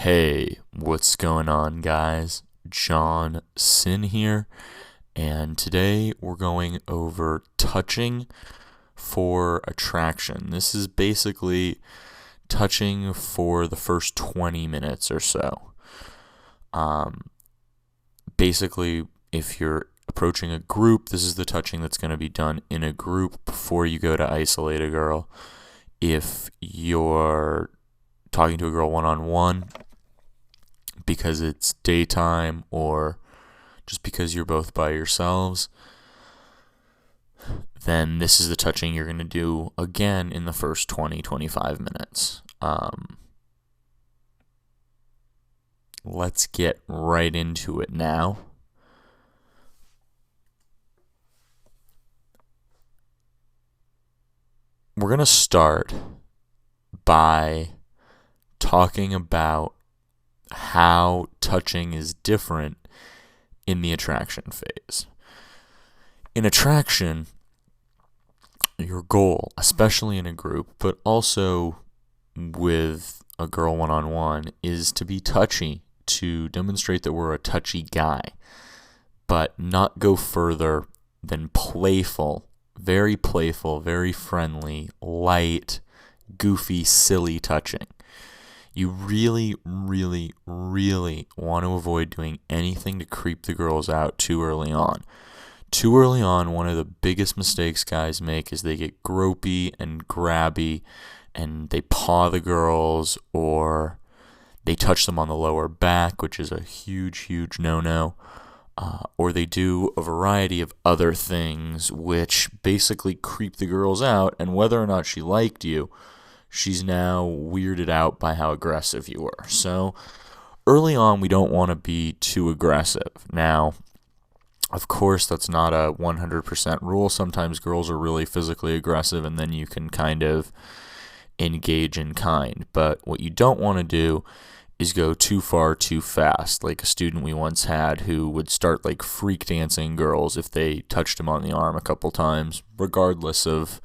Hey, what's going on, guys? John Sin here, and today we're going over touching for attraction. This is basically touching for the first 20 minutes or so. Basically, if you're approaching a group, this is the touching that's going to be done in a group before you go to isolate a girl. If you're talking to a girl one-on-one, because it's daytime or just because you're both by yourselves, then this is the touching you're going to do again in the first 20-25 minutes. Let's get right into it now. We're going to start by talking about how touching is different in the attraction phase. In attraction, your goal, especially in a group, but also with a girl one-on-one, is to be touchy, to demonstrate that we're a touchy guy, but not go further than playful, very friendly, light, goofy, silly touching. You really want to avoid doing anything to creep the girls out too early on. Too early on, one of the biggest mistakes guys make is they get gropey and grabby and they paw the girls or they touch them on the lower back, which is a huge no-no. Or they do a variety of other things which basically creep the girls out, and whether or not she liked you, she's now weirded out by how aggressive you were. So early on, we don't want to be too aggressive. Now, of course, that's not a 100% rule. Sometimes girls are really physically aggressive, and then you can kind of engage in kind. But what you don't want to do is go too far too fast, like a student we once had who would start like freak dancing girls if they touched him on the arm a couple times, regardless of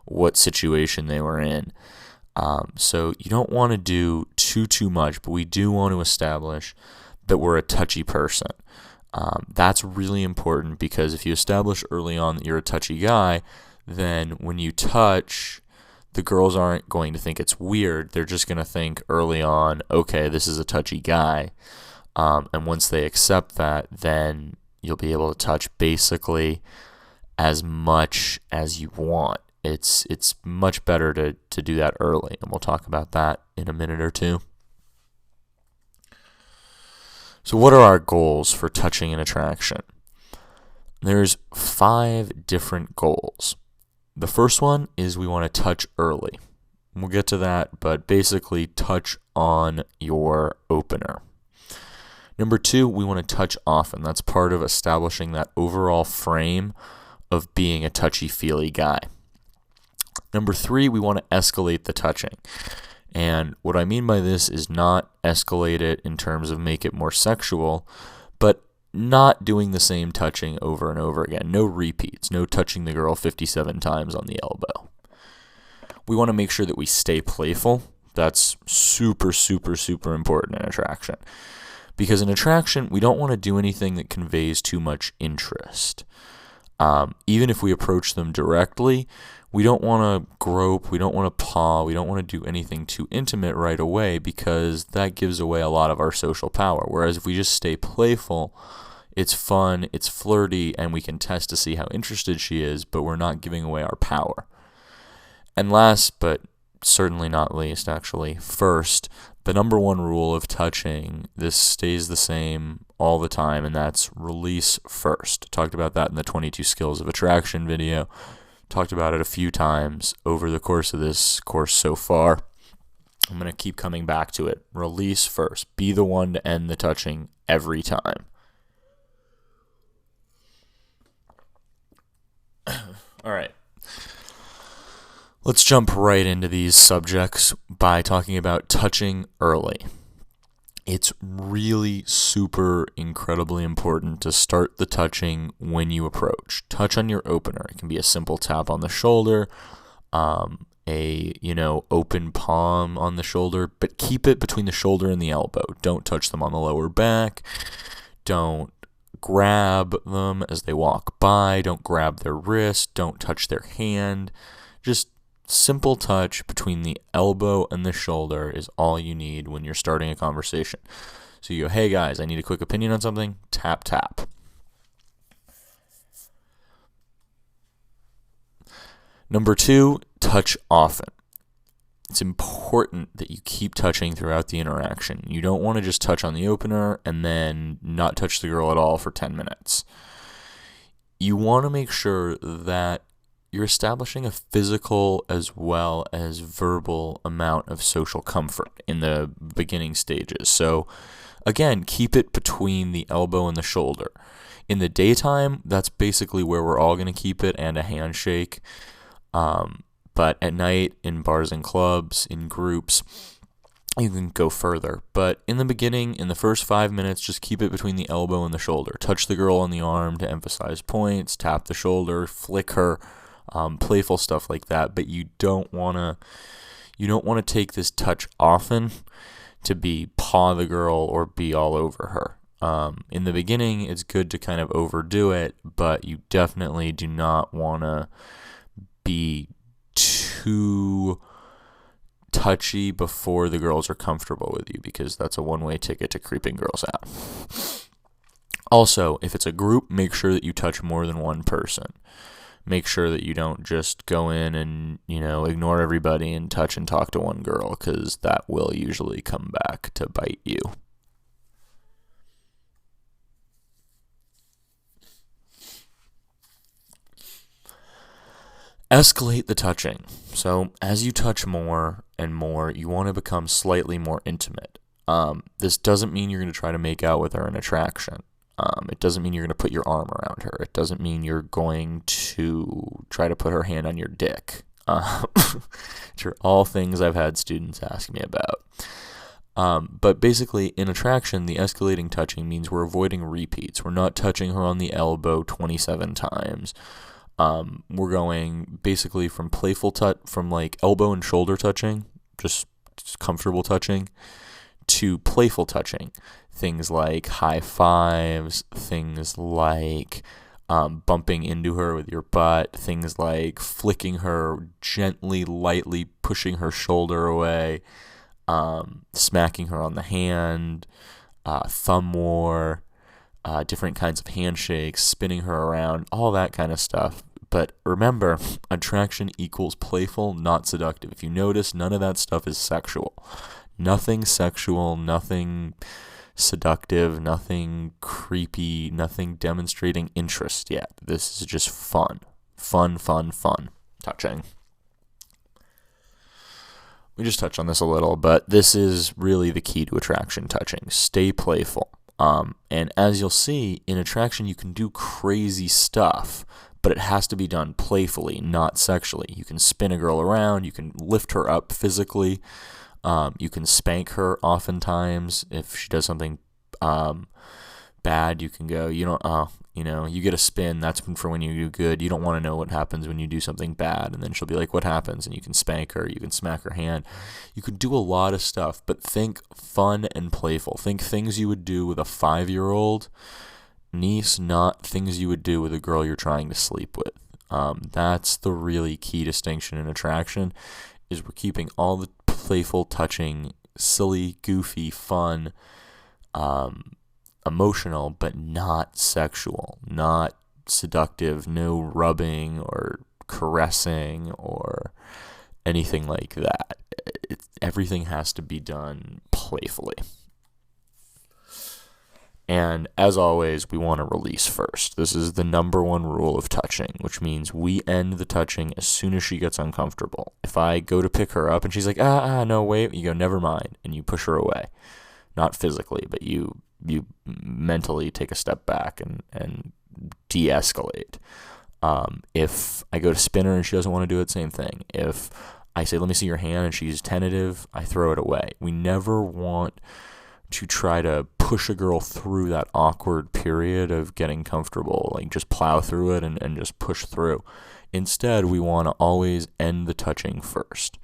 what situation they were in. So you don't want to do too much, but we do want to establish that we're a touchy person. That's really important, because if you establish early on that you're a touchy guy, then when you touch, the girls aren't going to think it's weird. They're just going to think early on, okay, this is a touchy guy. And once they accept that, then you'll be able to touch basically as much as you want. It's much better to do that early, and we'll talk about that in a minute or two. So what are our goals for touching and attraction? There's 5 different goals. The first one is we want to touch early. We'll get to that, but basically touch on your opener. Number 2, we want to touch often. That's part of establishing that overall frame of being a touchy-feely guy. Number 3, we want to escalate the touching. And what I mean by this is not escalate it in terms of make it more sexual, but not doing the same touching over and over again. No repeats. No touching the girl 57 times on the elbow. We want to make sure that we stay playful. That's super important in attraction. Because in attraction, we don't want to do anything that conveys too much interest. Even if we approach them directly, we don't want to grope, we don't want to paw, we don't want to do anything too intimate right away, because that gives away a lot of our social power. Whereas if we just stay playful, it's fun, it's flirty, and we can test to see how interested she is, but we're not giving away our power. And last, but certainly not least, actually, first, the number 1 rule of touching, this stays the same all the time, and that's release first. Talked about that in the 22 Skills of Attraction video. Talked about it a few times over the course of this course so far. I'm going to keep coming back to it. Release first. Be the one to end the touching every time. All right. Let's jump right into these subjects by talking about touching early. It's really incredibly important to start the touching when you approach. Touch on your opener. It can be a simple tap on the shoulder. open palm on the shoulder, but keep it between the shoulder and the elbow. Don't touch them on the lower back. Don't grab them as they walk by. Don't grab their wrist. Don't touch their hand. Just simple touch between the elbow and the shoulder is all you need when you're starting a conversation. So you go, hey guys, I need a quick opinion on something. Tap, tap. Number 2, touch often. It's important that you keep touching throughout the interaction. You don't want to just touch on the opener and then not touch the girl at all for 10 minutes. You want to make sure that you're establishing a physical as well as verbal amount of social comfort in the beginning stages. So again, keep it between the elbow and the shoulder. In the daytime, that's basically where we're all going to keep it, and a handshake. But at night, in bars and clubs, in groups, you can go further. But in the beginning, in the first 5 minutes, just keep it between the elbow and the shoulder. Touch the girl on the arm to emphasize points, tap the shoulder, flick her, playful stuff like that. But you don't want to take this touch often to be paw the girl or be all over her. In the beginning, it's good to kind of overdo it, but you definitely do not want to be too touchy before the girls are comfortable with you, because that's a one-way ticket to creeping girls out. Also, if it's a group, make sure that you touch more than one person. Make sure that you don't just go in and, ignore everybody and touch and talk to one girl, because that will usually come back to bite you. Escalate the touching. So as you touch more and more, you want to become slightly more intimate. This doesn't mean you're going to try to make out with her in attraction. It doesn't mean you're going to put your arm around her. It doesn't mean you're going to try to put her hand on your dick. Which are all things I've had students ask me about. But basically, in attraction, the escalating touching means we're avoiding repeats. We're not touching her on the elbow 27 times. We're going basically from playful touch, from like elbow and shoulder touching, just comfortable touching, to playful touching. Things like high fives, things like bumping into her with your butt, things like flicking her gently, lightly, pushing her shoulder away, smacking her on the hand, thumb war, different kinds of handshakes, spinning her around, all that kind of stuff. But remember, attraction equals playful, not seductive. If you notice, none of that stuff is sexual. Nothing sexual, nothing seductive, nothing creepy, nothing demonstrating interest yet. This is just fun. Fun touching. We just touched on this a little, but this is really the key to attraction touching. Stay playful. And as you'll see, in attraction, you can do crazy stuff, but it has to be done playfully, not sexually. You can spin a girl around, you can lift her up physically, you can spank her oftentimes. If she does something bad, you can go, you get a spin. That's for when you do good. You don't want to know what happens when you do something bad. And then she'll be like, what happens? And you can spank her. You can smack her hand. You could do a lot of stuff, but think fun and playful. Think things you would do with a 5-year-old niece, not things you would do with a girl you're trying to sleep with. That's the really key distinction in attraction, is we're keeping all the playful, touching, silly, goofy, fun, emotional, but not sexual, not seductive, no rubbing or caressing or anything like that. Everything has to be done playfully. And as always, we want to release first. This is the number one rule of touching, which means we end the touching as soon as she gets uncomfortable. If I go to pick her up and she's like, no, wait, you go, never mind, and you push her away. Not physically, but you mentally take a step back and de-escalate. If I go to spin her and she doesn't want to do it, same thing. If I say, let me see your hand, and she's tentative, I throw it away. We never want to try to push a girl through that awkward period of getting comfortable, like just plow through it and just push through. Instead, we want to always end the touching first.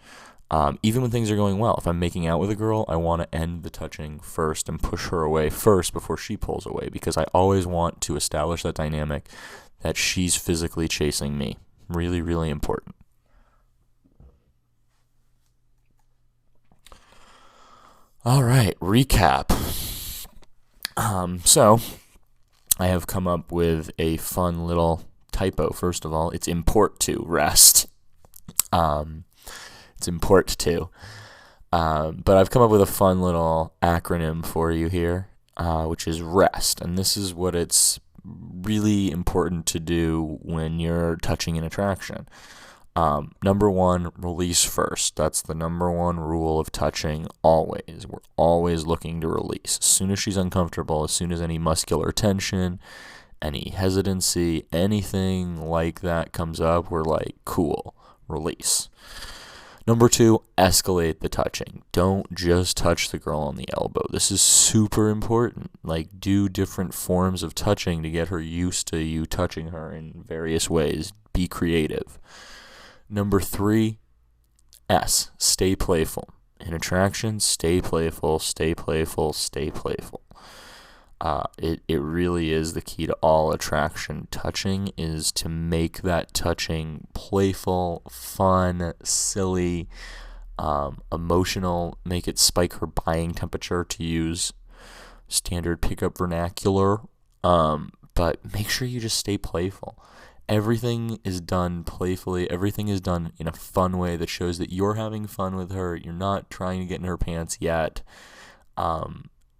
Even when things are going well, if I'm making out with a girl, I want to end the touching first and push her away first before she pulls away, because I always want to establish that dynamic that she's physically chasing me. Really, really important. All right, recap. So I have come up with a fun little typo. First of all, it's import to rest. It's import to. But I've come up with a fun little acronym for you here, which is REST. And this is what it's really important to do when you're touching an attraction. Number one, release first. That's the number one rule of touching always. We're always looking to release. As soon as she's uncomfortable, as soon as any muscular tension, any hesitancy, anything like that comes up, we're like, cool, release. Number two, escalate the touching. Don't just touch the girl on the elbow. This is super important. Like, do different forms of touching to get her used to you touching her in various ways. Be creative. Number three, S, stay playful. In attraction, stay playful, stay playful, stay playful. It really is the key to all attraction touching, is to make that touching playful, fun, silly, emotional, make it spike her buying temperature, to use standard pickup vernacular, but make sure you just stay playful. Everything is done playfully. Everything is done in a fun way that shows that you're having fun with her. You're not trying to get in her pants yet.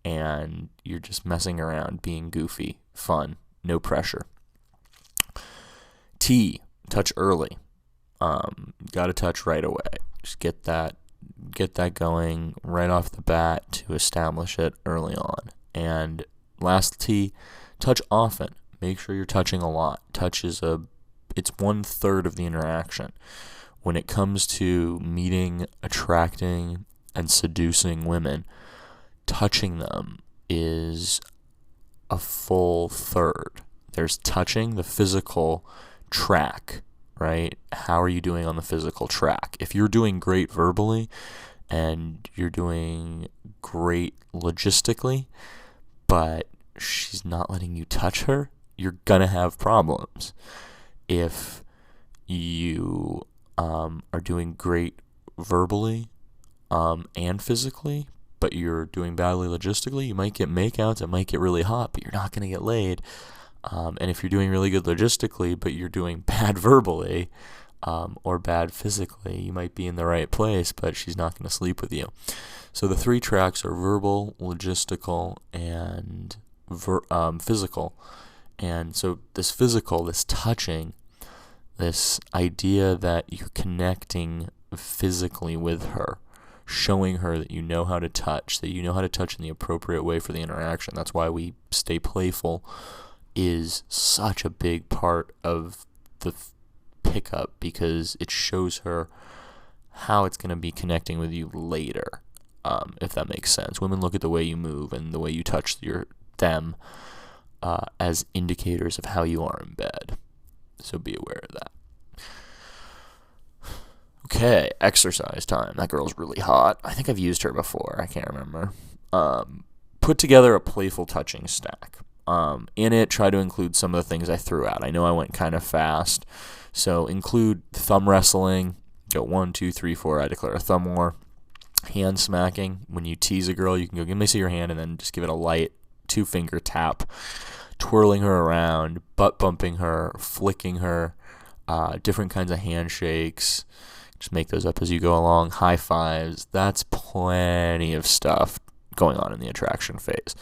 And you're just messing around, being goofy, fun, no pressure. T, touch early. Got to touch right away. Just get that going right off the bat to establish it early on. And last T, touch often. Make sure you're touching a lot. Touch is it's 1/3 of the interaction. When it comes to meeting, attracting, and seducing women, touching them is a full third. There's touching, the physical track, right? How are you doing on the physical track? If you're doing great verbally and you're doing great logistically, but she's not letting you touch her, you're gonna have problems. If you are doing great verbally and physically, but you're doing badly logistically, you might get makeouts, it might get really hot, but you're not going to get laid. And if you're doing really good logistically, but you're doing bad verbally or bad physically, you might be in the right place, but she's not going to sleep with you. So the three tracks are verbal, logistical, and physical. And so this physical, this touching, this idea that you're connecting physically with her, showing her that you know how to touch, that you know how to touch in the appropriate way for the interaction. That's why we stay playful is such a big part of the pickup, because it shows her how it's going to be connecting with you later, if that makes sense. Women look at the way you move and the way you touch them as indicators of how you are in bed. So be aware of that. Okay, exercise time. That girl's really hot. I think I've used her before. I can't remember. Put together a playful touching stack. In it, try to include some of the things I threw out. I know I went kind of fast. So include thumb wrestling. Go 1, 2, 3, 4. I declare a thumb war. Hand smacking. When you tease a girl, you can go, give me your hand, and then just give it a light 2-finger tap. Twirling her around, butt bumping her, flicking her, different kinds of handshakes. Just make those up as you go along. High fives. That's plenty of stuff going on in the attraction phase.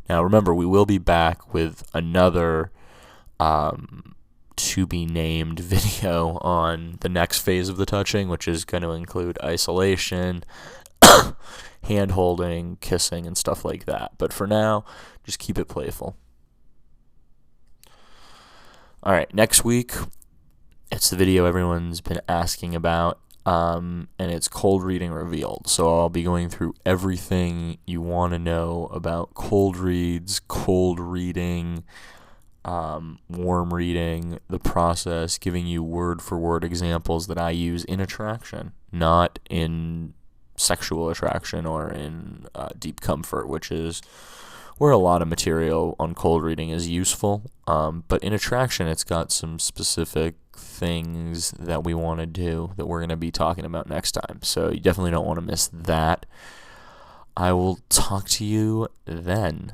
Now, remember, we will be back with another to-be-named video on the next phase of the touching, which is going to include isolation, hand-holding, kissing, and stuff like that. But for now, just keep it playful. All right, next week, it's the video everyone's been asking about, and it's cold reading revealed. So I'll be going through everything you want to know about cold reads, cold reading, warm reading the process, giving you word for word examples that I use in attraction, not in sexual attraction or in deep comfort, which is where a lot of material on cold reading is useful. But in attraction, it's got some specific things that we want to do that we're going to be talking about next time. So you definitely don't want to miss that. I will talk to you then.